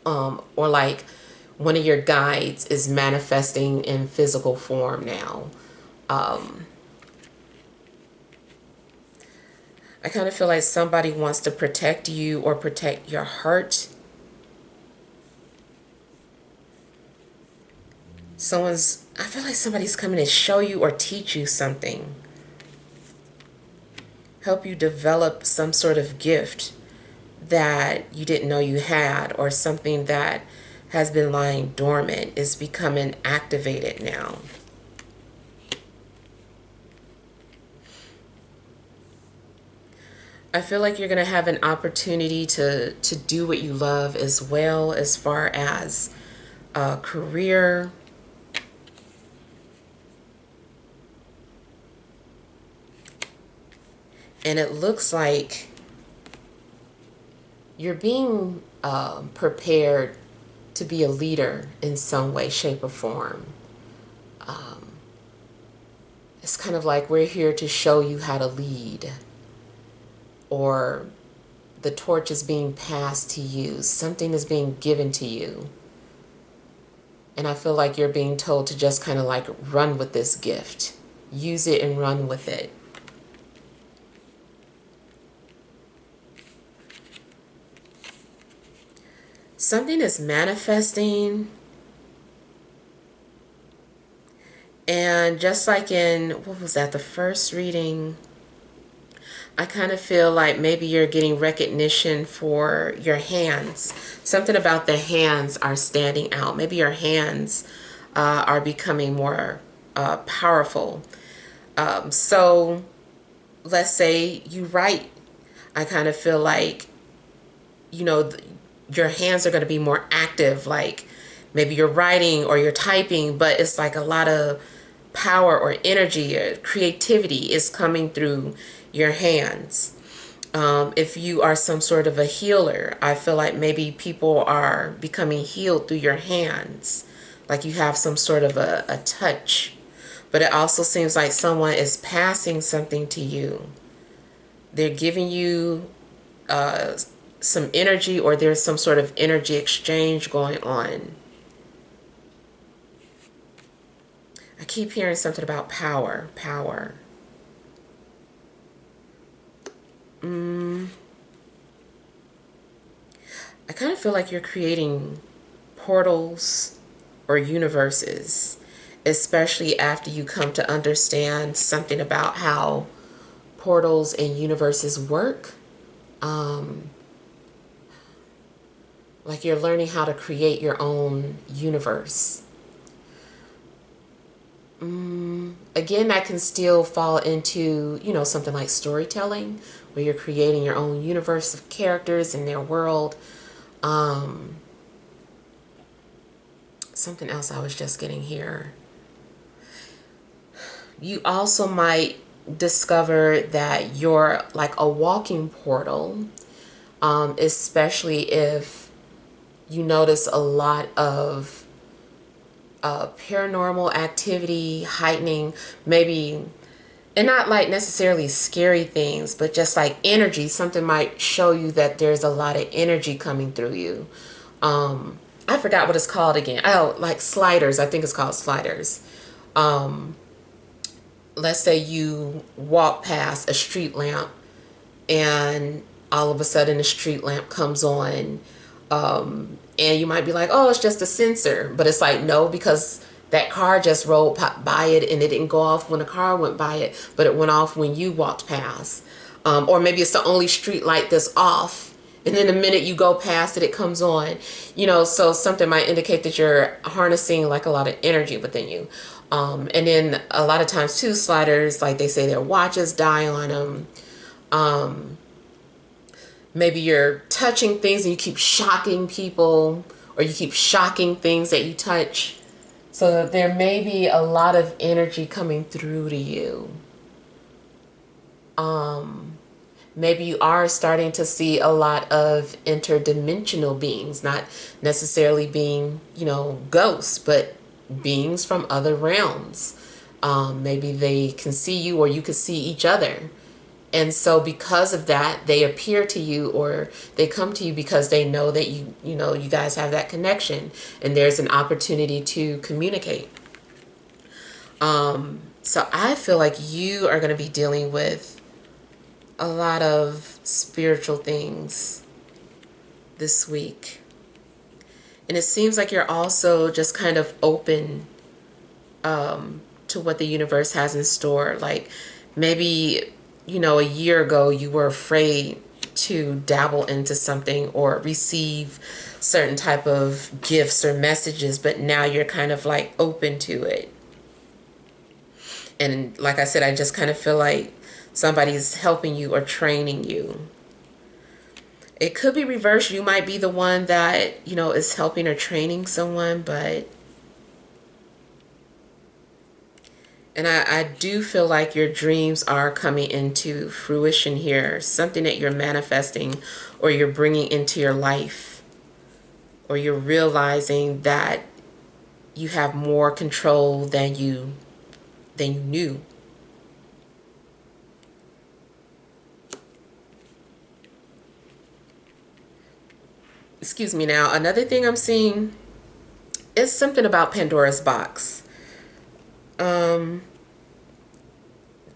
or like one of your guides is manifesting in physical form now. I kind of feel like somebody wants to protect you or protect your heart. I feel like somebody's coming to show you or teach you something. Help you develop some sort of gift that you didn't know you had, or something that has been lying dormant is becoming activated now. I feel like you're going to have an opportunity to do what you love as well, as far as career. And it looks like you're being prepared to be a leader in some way, shape, or form. It's kind of like we're here to show you how to lead, or the torch is being passed to you. Something is being given to you. And I feel like you're being told to just kind of like run with this gift. Use it and run with it. Something is manifesting. And just like in, what was that, the first reading, I kind of feel like maybe you're getting recognition for your hands. Something about the hands are standing out. Maybe your hands are becoming more powerful. So let's say you write. I kind of feel like, you know, your hands are going to be more active. Like maybe you're writing or you're typing, but it's like a lot of power or energy or creativity is coming through your hands. If you are some sort of a healer, I feel like maybe people are becoming healed through your hands. Like you have some sort of a touch. But it also seems like someone is passing something to you. They're giving you some energy, or there's some sort of energy exchange going on. I keep hearing something about power. Power. I kind of feel like you're creating portals or universes, especially after you come to understand something about how portals and universes work. Like you're learning how to create your own universe. Again, that can still fall into, you know, something like storytelling, where you're creating your own universe of characters in their world. Something else I was just getting here. You also might discover that you're like a walking portal, especially if you notice a lot of paranormal activity heightening, maybe, and not like necessarily scary things, but just like energy. Something might show you that there's a lot of energy coming through you. I forgot what it's called again. Oh, like sliders. I think it's called sliders. Let's say you walk past a street lamp and all of a sudden the street lamp comes on, and you might be like, oh, it's just a sensor, but it's like, no, because that car just rolled by it and it didn't go off when the car went by it, but it went off when you walked past. Or maybe it's the only street light that's off, and then the minute you go past it, it comes on. You know, so something might indicate that you're harnessing like a lot of energy within you. And then a lot of times too, sliders, like they say, their watches die on them. Maybe you're touching things and you keep shocking people, or you keep shocking things that you touch. So there may be a lot of energy coming through to you. Maybe you are starting to see a lot of interdimensional beings, not necessarily being, you know, ghosts, but beings from other realms. Maybe they can see you, or you can see each other. And so because of that, they appear to you, or they come to you because they know that you know, you guys have that connection and there's an opportunity to communicate. So I feel like you are going to be dealing with a lot of spiritual things this week. And it seems like you're also just kind of open to what the universe has in store. Like maybe, you know, a year ago you were afraid to dabble into something or receive certain type of gifts or messages, but now you're kind of like open to it. And like I said, I just kind of feel like somebody's helping you or training you. It could be reversed. You might be the one that, you know, is helping or training someone, but and I do feel like your dreams are coming into fruition here. Something that you're manifesting or you're bringing into your life, or you're realizing that you have more control than you knew. Excuse me now. Another thing I'm seeing is something about Pandora's box.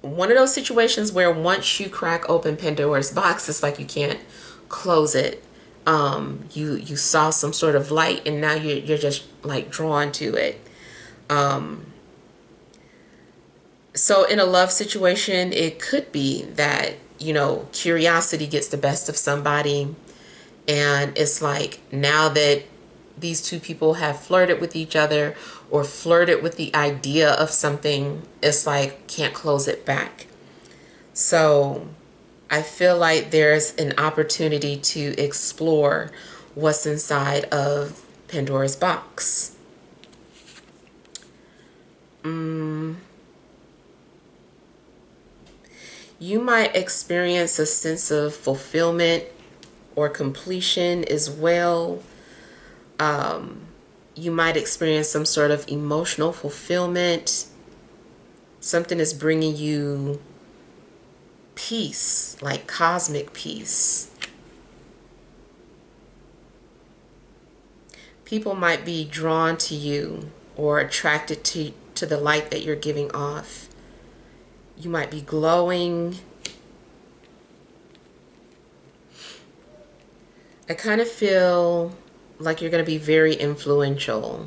One of those situations where once you crack open Pandora's box, it's like you can't close it. You saw some sort of light, and now you're just like drawn to it. So in a love situation, it could be that you know, curiosity gets the best of somebody. And it's like, now that these two people have flirted with each other or flirted with the idea of something, it's like, can't close it back. So I feel like there's an opportunity to explore what's inside of Pandora's box. You might experience a sense of fulfillment or completion as well. You might experience some sort of emotional fulfillment. Something is bringing you peace, like cosmic peace. People might be drawn to you or attracted to the light that you're giving off. You might be glowing. I kind of feel like you're going to be very influential.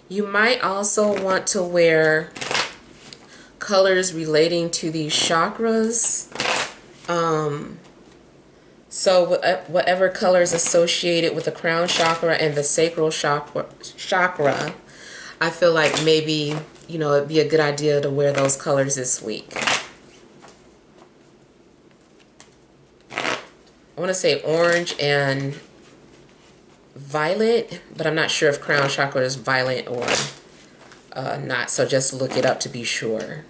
You might also want to wear colors relating to these chakras. So whatever color is associated with the crown chakra and the sacral chakra, I feel like maybe, you know, it'd be a good idea to wear those colors this week. I want to say orange and violet, but I'm not sure if crown chakra is violet or not, so just look it up to be sure.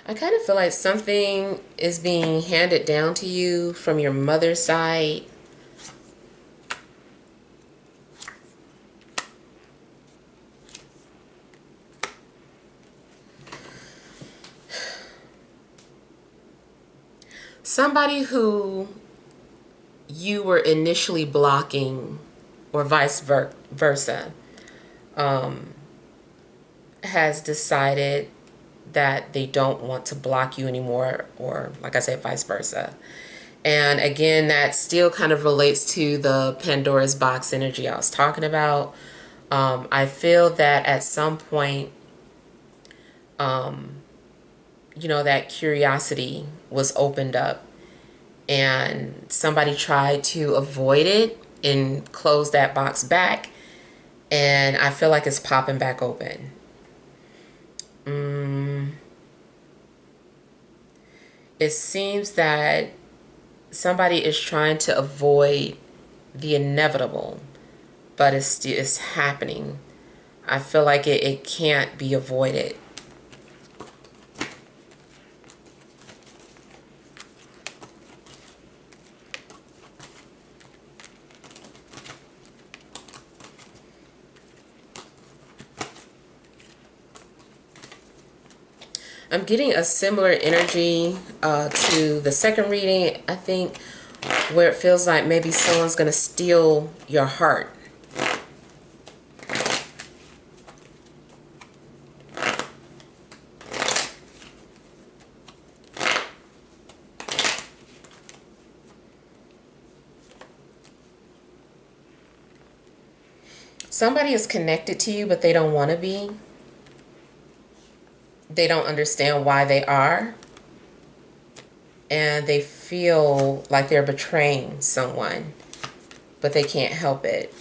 I kind of feel like something is being handed down to you from your mother's side. Somebody who you were initially blocking, or vice versa, has decided that they don't want to block you anymore, or like I said, vice versa. And again, that still kind of relates to the Pandora's box energy I was talking about. I feel that at some point, you know, that curiosity was opened up and somebody tried to avoid it and close that box back. And I feel like it's popping back open. It seems that somebody is trying to avoid the inevitable, but it's happening. I feel like it can't be avoided. I'm getting a similar energy to the second reading, I think, where it feels like maybe someone's going to steal your heart. Somebody is connected to you, but they don't want to be. They don't understand why they are. And they feel like they're betraying someone, but they can't help it.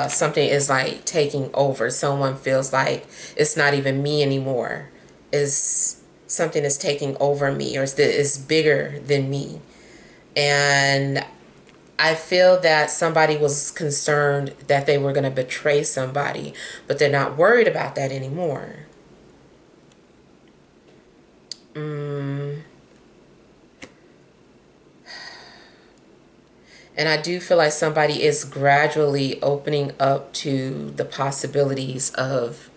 Something is like taking over. Someone feels like it's not even me anymore. Something is taking over me, or it's bigger than me. And I feel that somebody was concerned that they were going to betray somebody, but they're not worried about that anymore. And I do feel like somebody is gradually opening up to the possibilities of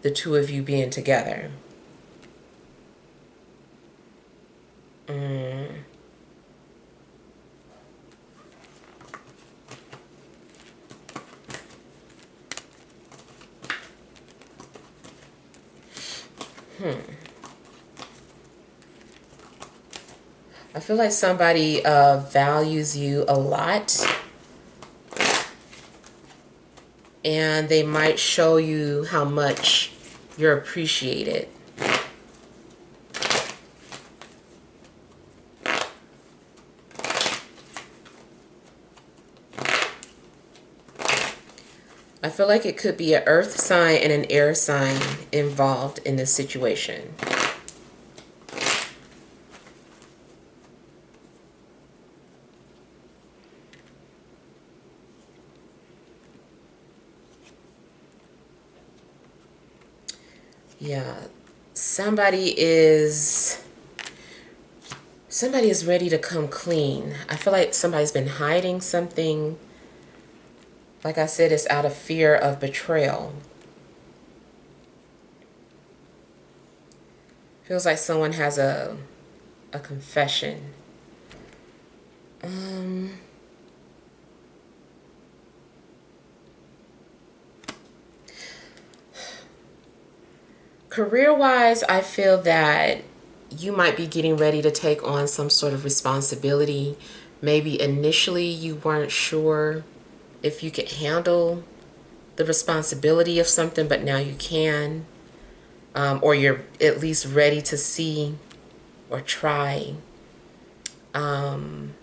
the two of you being together. Mm. I feel like somebody values you a lot, and they might show you how much you're appreciated. I feel like it could be an earth sign and an air sign involved in this situation. Yeah, somebody is ready to come clean. I feel like somebody's been hiding something. Like I said, it's out of fear of betrayal. Feels like someone has a confession. Career-wise, I feel that you might be getting ready to take on some sort of responsibility. Maybe initially you weren't sure if you could handle the responsibility of something, but now you can. Or you're at least ready to see or try. And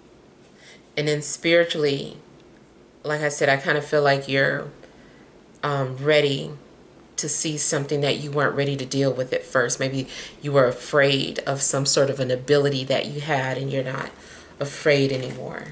then spiritually, like I said, I kind of feel like you're ready to see something that you weren't ready to deal with at first. Maybe you were afraid of some sort of an ability that you had and you're not afraid anymore.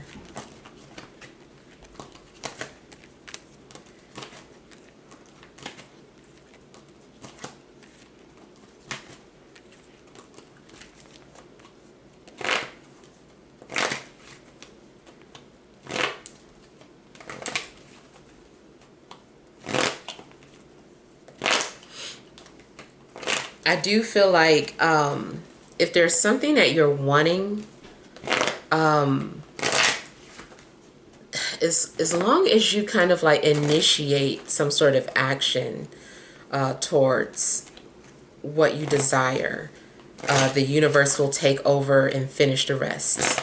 I do feel like if there's something that you're wanting, as long as you kind of like initiate some sort of action towards what you desire, the universe will take over and finish the rest.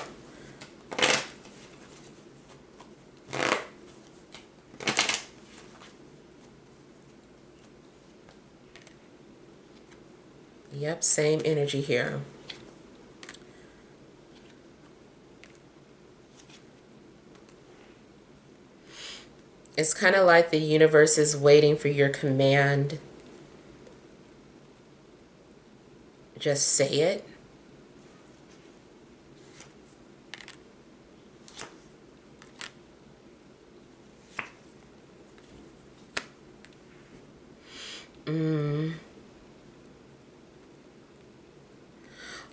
Yep, same energy here. It's kind of like the universe is waiting for your command. Just say it.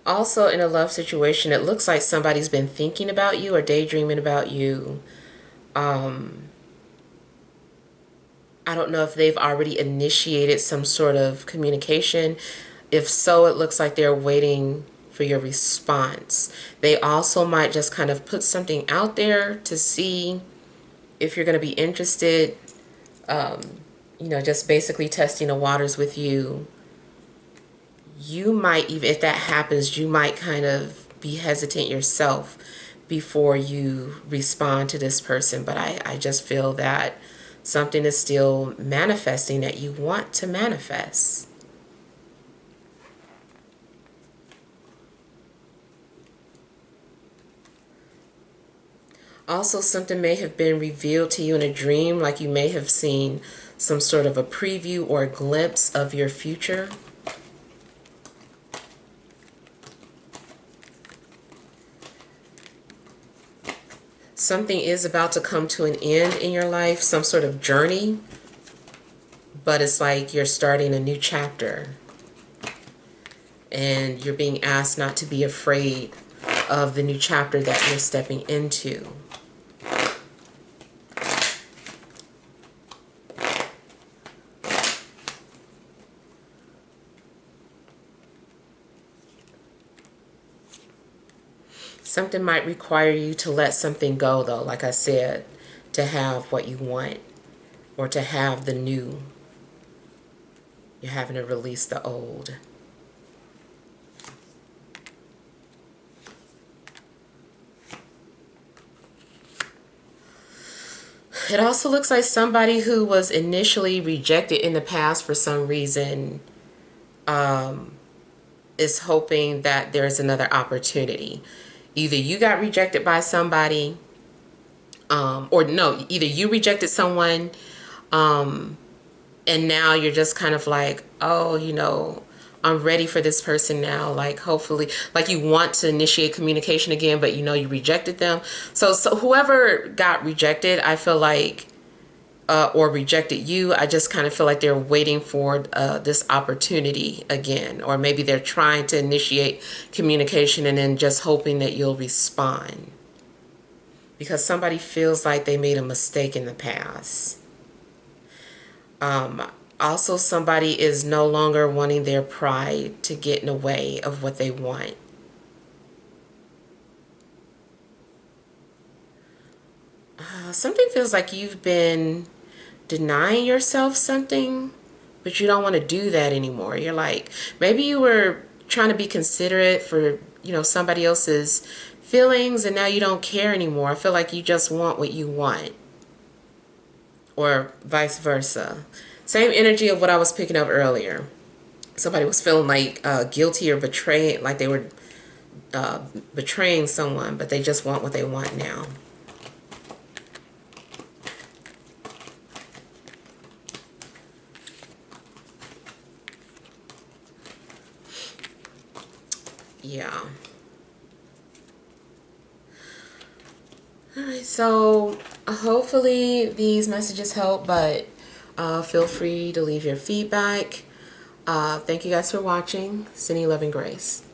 Also, in a love situation, it looks like somebody's been thinking about you or daydreaming about you. I don't know if they've already initiated some sort of communication. If so, it looks like they're waiting for your response. They also might just kind of put something out there to see if you're going to be interested. Just basically testing the waters with you. You might, even if that happens, you might kind of be hesitant yourself before you respond to this person. But I just feel that something is still manifesting that you want to manifest. Also, something may have been revealed to you in a dream, like you may have seen some sort of a preview or a glimpse of your future. Something is about to come to an end in your life, some sort of journey, but it's like you're starting a new chapter. And you're being asked not to be afraid of the new chapter that you're stepping into. Something might require you to let something go, though, like I said, to have what you want or to have the new. You're having to release the old. It also looks like somebody who was initially rejected in the past for some reason is hoping that there's another opportunity. Either you got rejected by somebody, or no, either you rejected someone, and now you're just kind of like, oh, you know, I'm ready for this person now. Like, hopefully, like you want to initiate communication again, but you know you rejected them. So whoever got rejected, I feel like, or rejected you, I just kind of feel like they're waiting for this opportunity again. Or maybe they're trying to initiate communication and then just hoping that you'll respond. Because somebody feels like they made a mistake in the past. Also, somebody is no longer wanting their pride to get in the way of what they want. Something feels like you've been denying yourself something, but you don't want to do that anymore. You're like, maybe you were trying to be considerate for, you know, somebody else's feelings, and now you don't care anymore. I feel like you just want what you want. Or vice versa. Same energy of what I was picking up earlier. Somebody was feeling like guilty or betrayed, like they were betraying someone, but they just want what they want now. Yeah. Alright, so hopefully these messages help, but feel free to leave your feedback. Thank you guys for watching. Sending love and grace.